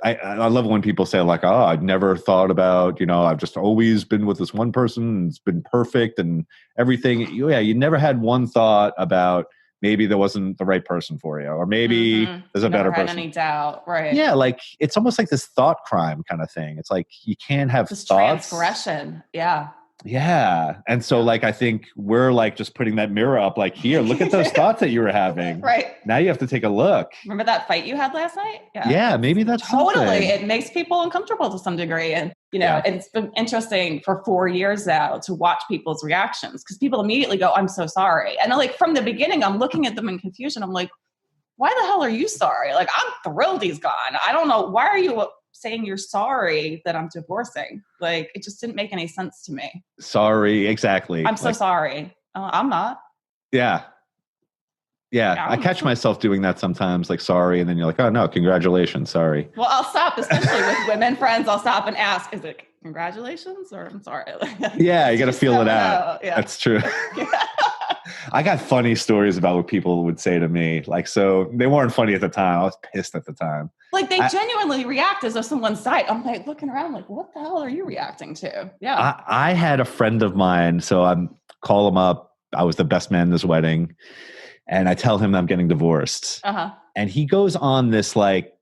I love when people say like, oh, I've never thought about, I've just always been with this one person and it's been perfect and everything. You never had one thought about maybe there wasn't the right person for you, or maybe there's a better person. Any doubt, right? Yeah, like it's almost like this thought crime kind of thing. It's like you can't have this thoughts. Transgression, yeah. Yeah. And so like, I think we're like just putting that mirror up, like, here, look at those thoughts that you were having. Right. Now you have to take a look. Remember that fight you had last night? Yeah, maybe that's totally. Something. It makes people uncomfortable to some degree. And, it's been interesting for 4 years now to watch people's reactions, because people immediately go, I'm so sorry. And like from the beginning, I'm looking at them in confusion. I'm like, why the hell are you sorry? Like, I'm thrilled he's gone. I don't know. Why are you saying you're sorry that I'm divorcing? Like, it just didn't make any sense to me. Sorry. Exactly. I'm so sorry. I'm not. Yeah. Yeah. I catch myself doing that sometimes, like, sorry. And then you're like, oh, no, congratulations. Sorry. Well, I'll stop, especially with women friends. I'll stop and ask, is it congratulations or I'm sorry? Yeah. You got to feel it out. Yeah. That's true. I got funny stories about what people would say to me. Like, so they weren't funny at the time. I was pissed at the time. Like they genuinely react as if someone's died. I'm like looking around like, what the hell are you reacting to? Yeah. I had a friend of mine. So I call him up. I was the best man in his wedding. And I tell him that I'm getting divorced. And he goes on this, like,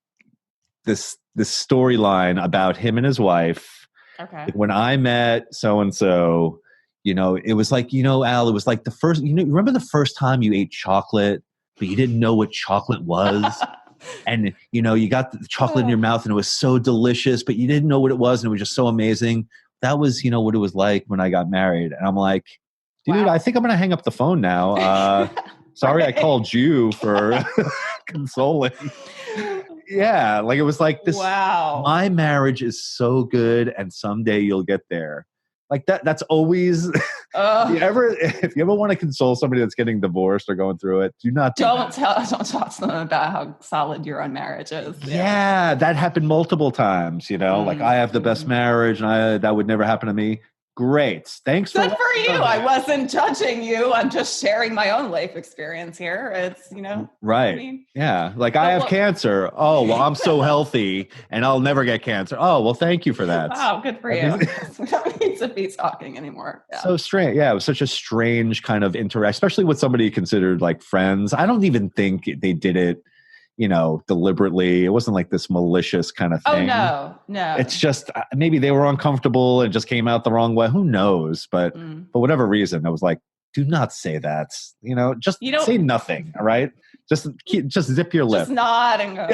this storyline about him and his wife. Okay. Like, when I met so-and-so, you know, it was like, you know, Al, it was like the first, you know, remember the first time you ate chocolate, but you didn't know what chocolate was? And, you know, you got the chocolate in your mouth and it was so delicious, but you didn't know what it was. And it was just so amazing. That was, you know, what it was like when I got married. And I'm like, dude, I think I'm going to hang up the phone now. Sorry, right. I called you for consoling. Yeah, like it was like this. Wow. My marriage is so good, and someday you'll get there. Like that. That's always. If you ever want to console somebody that's getting divorced or going through it, don't talk to them about how solid your own marriage is. Yeah, that happened multiple times. You know, like I have the best marriage, and that would never happen to me. Great. Thanks Good for you. I wasn't judging you. I'm just sharing my own life experience here. It's, you know. Right. I mean? Yeah. Like I have cancer. Oh, well, I'm so healthy and I'll never get cancer. Oh, well, thank you for that. Wow. Good for you. We don't need to be talking anymore. Yeah. So strange. Yeah. It was such a strange kind of interaction, especially with somebody considered like friends. I don't even think they did it, you know, deliberately. It wasn't like this malicious kind of thing. Oh, no. It's just maybe they were uncomfortable and just came out the wrong way. Who knows? But for whatever reason, I was like, do not say that. You know, just say nothing. All right. Just zip your lip. Just nod and go.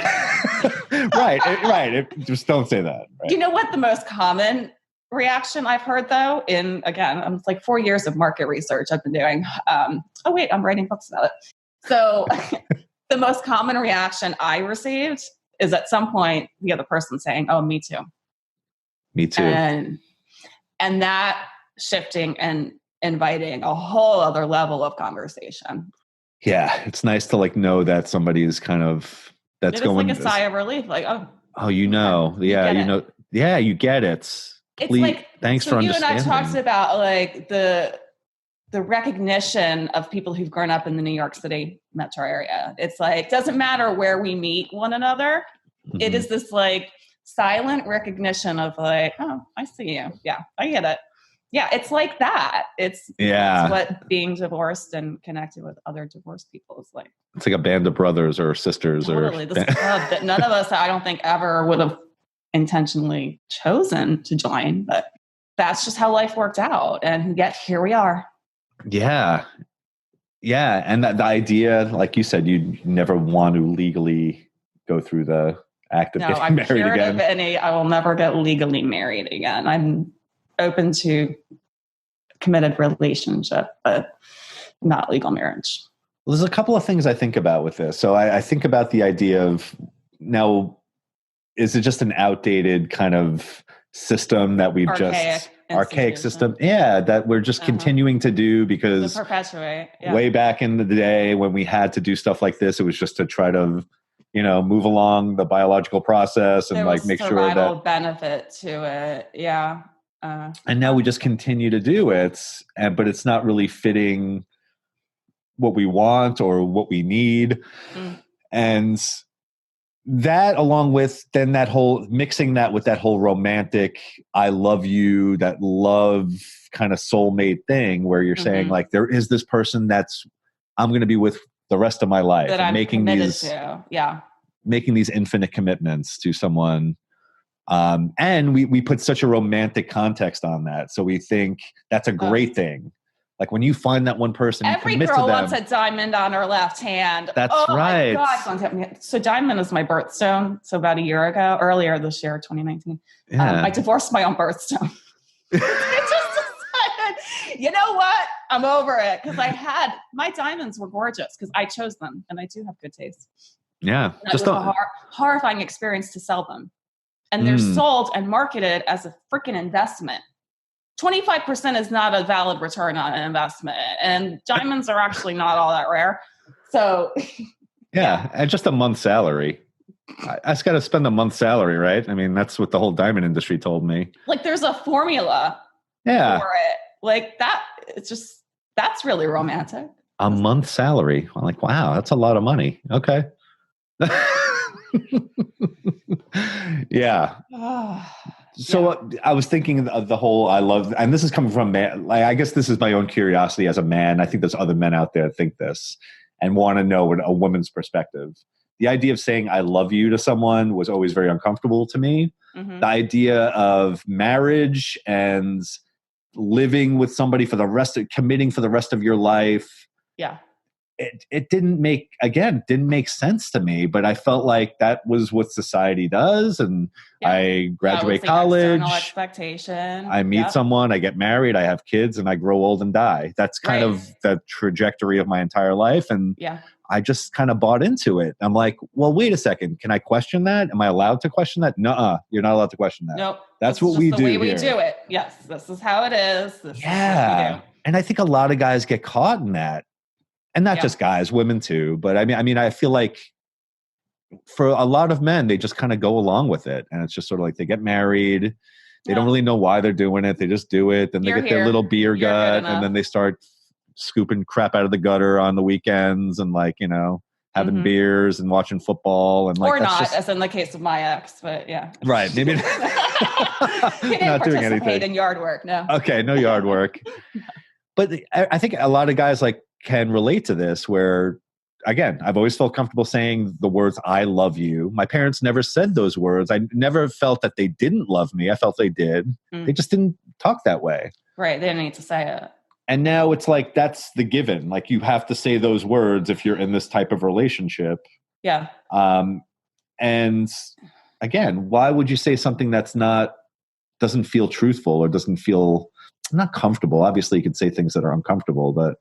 Right. Just don't say that. Right? You know what the most common reaction I've heard though, it's like 4 years of market research I've been doing. I'm writing books about it. So the most common reaction I received is at some point the other person saying, oh, me too. Me too. And that shifting and inviting a whole other level of conversation. Yeah. It's nice to like know that somebody is kind of, that's going like a sigh of relief. Like, you know, yeah, you know, yeah, you get it. It's like, thanks for understanding. You and I talked about like the recognition of people who've grown up in the New York City metro area. It's like, doesn't matter where we meet one another. Mm-hmm. It is this like silent recognition of like, oh, I see you. Yeah, I get it. Yeah, it's like that. It's what being divorced and connected with other divorced people is like. It's like a band of brothers or sisters. Totally. This club that none of us, I don't think, ever would have intentionally chosen to join, but that's just how life worked out. And yet here we are. Yeah. Yeah. And the idea, like you said, you never want to legally go through the act of getting married again. I will never get legally married again. I'm open to committed relationship, but not legal marriage. Well, there's a couple of things I think about with this. So I think about the idea of now, is it just an outdated kind of system that we've archaic system? Yeah, that we're just continuing to do because perpetuate. Yeah. Way back in the day when we had to do stuff like this, it was just to try to, you know, move along the biological process and there like make sure that benefit to it. Yeah. And now we just continue to do it, but it's not really fitting what we want or what we need. And that, along with then that whole mixing that with that whole romantic, I love you, that love kind of soulmate thing where you're saying like, there is this person that's I'm going to be with the rest of my life, that and I'm making these infinite commitments to someone. And we put such a romantic context on that. So we think that's a great thing. Like when you find that one person, every you commit girl to them, wants a diamond on her left hand. That's right. My God. So diamond is my birthstone. So about a year ago, earlier this year, 2019, I divorced my own birthstone. I just decided, you know what? I'm over it. Because my diamonds were gorgeous because I chose them and I do have good taste. Yeah. Just a horrifying experience to sell them. And they're sold and marketed as a freaking investment. 25% is not a valid return on an investment. And diamonds are actually not all that rare. So yeah. And just a month's salary. I just got to spend a month's salary, right? I mean, that's what the whole diamond industry told me. Like there's a formula for it. Like that, that's really romantic. A month's salary. I'm like, wow, that's a lot of money. Okay. Yeah. So I was thinking of the whole, and this is coming from man. Like, I guess this is my own curiosity as a man. I think there's other men out there that think this and want to know what a woman's perspective. The idea of saying I love you to someone was always very uncomfortable to me. Mm-hmm. The idea of marriage and living with somebody committing for the rest of your life. Yeah. It didn't make sense to me, but I felt like that was what society does. And I graduate college. Expectation. I meet someone, I get married, I have kids, and I grow old and die. That's kind of the trajectory of my entire life. And I just kind of bought into it. I'm like, well, wait a second. Can I question that? Am I allowed to question that? Nuh-uh. You're not allowed to question that. Nope. That's what we do here. The way we do it. Yes. This is how it is. This is what we do. And I think a lot of guys get caught in that. And not just guys, women too. But I mean, I feel like for a lot of men, they just kind of go along with it. And it's just sort of like they get married. They don't really know why they're doing it. They just do it. Then they get their little beer gut. And then they start scooping crap out of the gutter on the weekends and having beers and watching football. And or not, as in the case of my ex. But yeah. Right. Maybe he didn't not doing anything. Participate in yard work. No. Okay. No yard work. But I think a lot of guys can relate to this where, again, I've always felt comfortable saying the words, I love you. My parents never said those words. I never felt that they didn't love me. I felt they did. They just didn't talk that way. Right. They didn't need to say it. And now it's like, that's the given. Like you have to say those words if you're in this type of relationship. Yeah. And again, why would you say something doesn't feel truthful or doesn't feel not comfortable? Obviously you can say things that are uncomfortable, but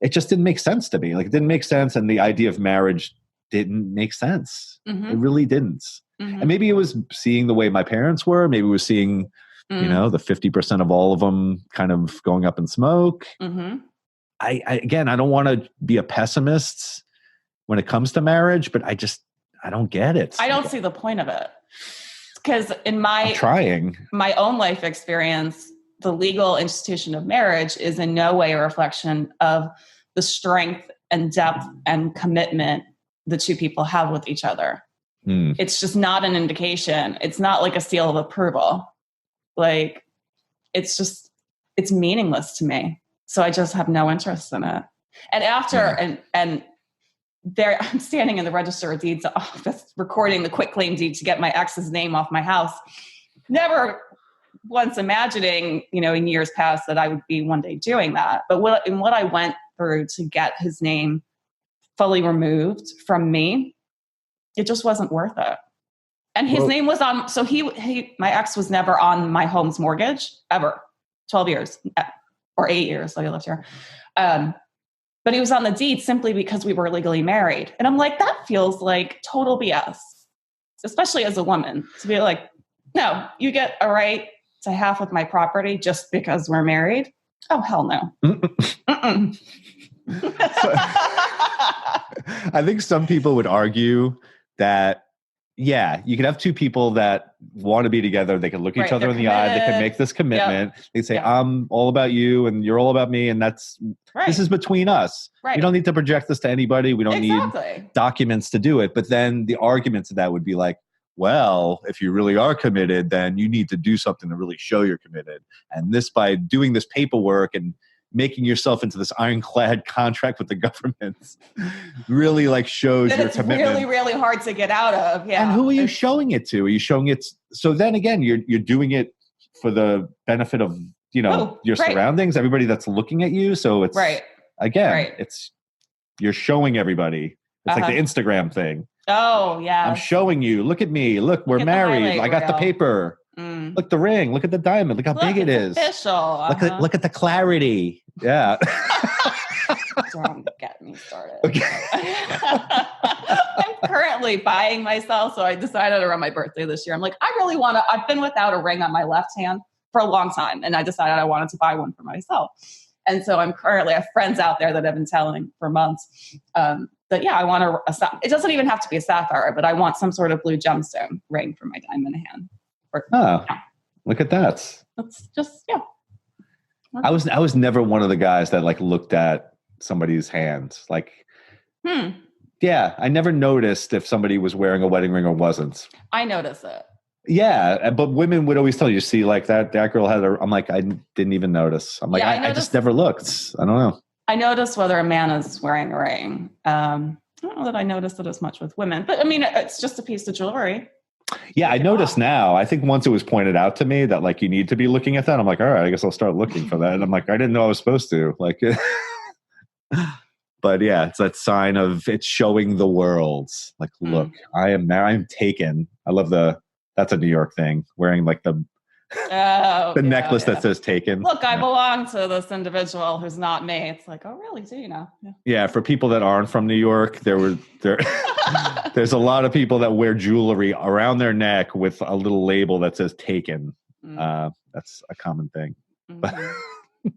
it just didn't make sense to me. Like it didn't make sense. And the idea of marriage didn't make sense. Mm-hmm. It really didn't. Mm-hmm. And maybe it was seeing the way my parents were. Maybe it was seeing, the 50% of all of them kind of going up in smoke. Mm-hmm. I don't want to be a pessimist when it comes to marriage, but I don't get it. I don't see the point of it. Because in my own life experience, the legal institution of marriage is in no way a reflection of the strength and depth and commitment the two people have with each other. It's just not an indication. It's not like a seal of approval. Like it's meaningless to me. So I just have no interest in it. And and there, I'm standing in the Register of Deeds office recording the quitclaim deed to get my ex's name off my house. Never once imagining, in years past that I would be one day doing that. But what I went through to get his name fully removed from me, it just wasn't worth it. And his name was on, so my ex was never on my home's mortgage, ever. 12 years or 8 years that I lived here. But he was on the deed simply because we were legally married. And I'm like, that feels like total BS, especially as a woman, to be like, no, you get a right to half of my property just because we're married. Oh, hell no. I think some people would argue that, you can have two people that want to be together. They can look each other in the eye. They can make this commitment. Yep. They say, I'm all about you and you're all about me. And this is between us. Right. We don't need to project this to anybody. We don't need documents to do it. But then the argument to that would be like, well, if you really are committed, then you need to do something to really show you're committed. And this, by doing this paperwork and making yourself into this ironclad contract with the government, really shows your commitment. It's really, really hard to get out of. Yeah. And who are you showing it to? Are you showing it? So then again, you're doing it for the benefit of, your surroundings, everybody that's looking at you. So it's you're showing everybody. It's like the Instagram thing. Oh, yeah. I'm showing you. Look at me. Look, we're married. I got the paper. Look the ring. Look at the diamond. Look how big it is. Official. Look at the clarity. Yeah. Don't get me started. Okay. I'm currently buying myself, so I decided around my birthday this year. I'm like, I really want to. I've been without a ring on my left hand for a long time. And I decided I wanted to buy one for myself. And so I have friends out there that have been telling for months that, I want it doesn't even have to be a sapphire, but I want some sort of blue gemstone ring for my diamond hand. Look at that. That's just, I was never one of the guys that like looked at somebody's hand. Like, yeah, I never noticed if somebody was wearing a wedding ring or wasn't. I notice it. Yeah, but women would always tell you, see, like that girl had I'm like, I didn't even notice. I'm like, I just never looked. I don't know. I noticed whether a man is wearing a ring. I don't know that I noticed it as much with women, but I mean, it's just a piece of jewelry. Yeah, I notice now. I think once it was pointed out to me that like you need to be looking at that, I'm like, all right, I guess I'll start looking for that. And I'm like, I didn't know I was supposed to. Like, but yeah, it's that sign of it's showing the world. Like, look, I am married. I'm taken. I love that's a New York thing, wearing like the necklace that says taken. Look, I belong to this individual who's not me. It's like, oh, really? Do you know? Yeah, for people that aren't from New York, there's a lot of people that wear jewelry around their neck with a little label that says taken. That's a common thing. Mm-hmm.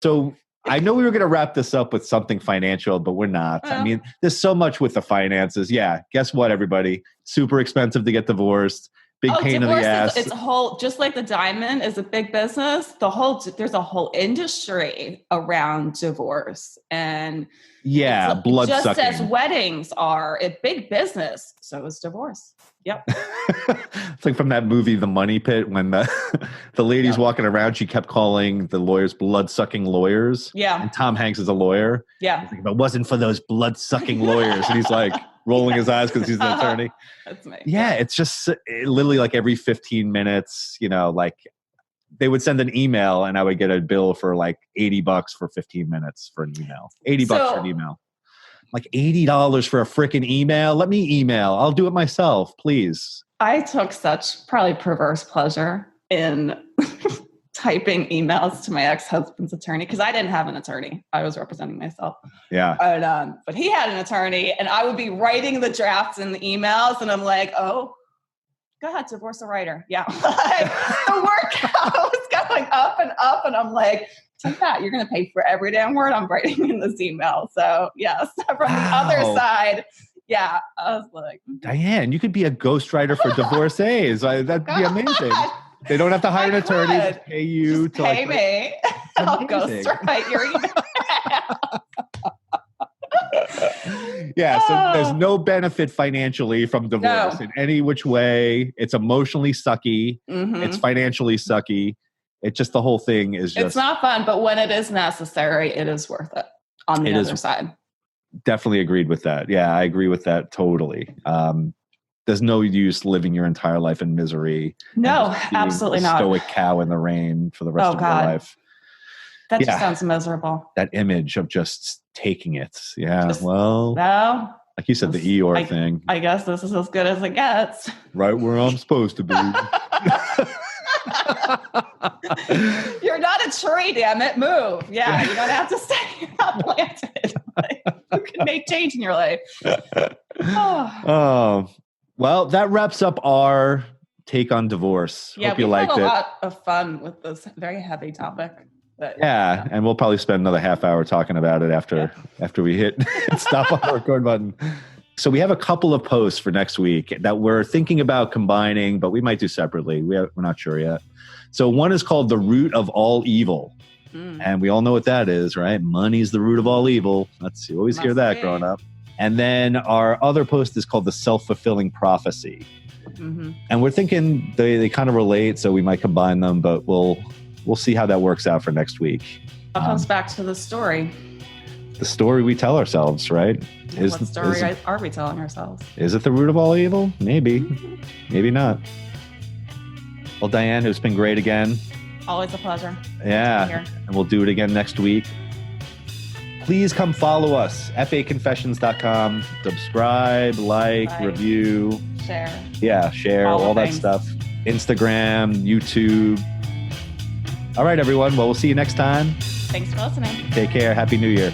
So I know we were going to wrap this up with something financial, but we're not. I mean, there's so much with the finances. Yeah. Guess what, everybody? Super expensive to get divorced. Big pain in the ass. It's a whole, just like the diamond is a big business. There's a whole industry around divorce, and blood just sucking. as weddings are a big business, so is divorce. Yep. It's like from that movie, The Money Pit, when the lady's walking around, she kept calling the lawyers blood-sucking lawyers. Yeah. And Tom Hanks is a lawyer. Yeah. Like, if it wasn't for those blood-sucking lawyers. And he's like rolling his eyes because he's an attorney. That's me. Yeah, it's just literally like every 15 minutes, like they would send an email and I would get a bill for like $80 for 15 minutes for an email. $80 for an email. Like $80 for a freaking email. Let me email. I'll do it myself, please. I took such probably perverse pleasure in typing emails to my ex-husband's attorney because I didn't have an attorney. I was representing myself. Yeah. And, but he had an attorney, and I would be writing the drafts in the emails, and I'm like, oh, go ahead, divorce a writer. Yeah. The workout was going up, and I'm like, take that. You're going to pay for every damn word I'm writing in this email. So yes, from the other side, I was like, Diane, you could be a ghostwriter for divorcees. That'd be amazing. They don't have to hire an attorney. Just pay you. Just pay me. I'll ghostwrite your email. Yeah, so there's no benefit financially from divorce in any which way. It's emotionally sucky. Mm-hmm. It's financially sucky. It just, the whole thing is just... It's not fun, but when it is necessary, it is worth it on the other side. Definitely agreed with that. Yeah, I agree with that totally. There's no use living your entire life in misery. No, absolutely not. Stoic cow in the rain for the rest of your life. That just sounds miserable. That image of just taking it. Yeah, no. Like you said, the Eeyore thing. I guess this is as good as it gets. Right where I'm supposed to be. You're not a tree, damn it. Move. Yeah, you don't have to stay. You're not planted. You can make change in your life. Well, that wraps up our take on divorce. Yeah, Hope you liked it. We had a lot of fun with this very heavy topic. But, and we'll probably spend another half hour talking about it after we hit stop on the record button. So we have a couple of posts for next week that we're thinking about combining, but we might do separately. We're not sure yet. So one is called The Root of All Evil. And we all know what that is, right? Money's the root of all evil. You always hear that growing up. And then our other post is called The Self-Fulfilling Prophecy. Mm-hmm. And we're thinking they kind of relate, so we might combine them, but we'll see how that works out for next week. It comes back to the story. The story we tell ourselves, right? What story are we telling ourselves? Is it the root of all evil? Maybe. Maybe not. Well, Diane, it's been great again. Always a pleasure. Yeah. And we'll do it again next week. Please come follow us, faconfessions.com. Subscribe, like, review. Share. Yeah, share, all that stuff. Instagram, YouTube. All right, everyone. Well, we'll see you next time. Thanks for listening. Take care. Happy New Year.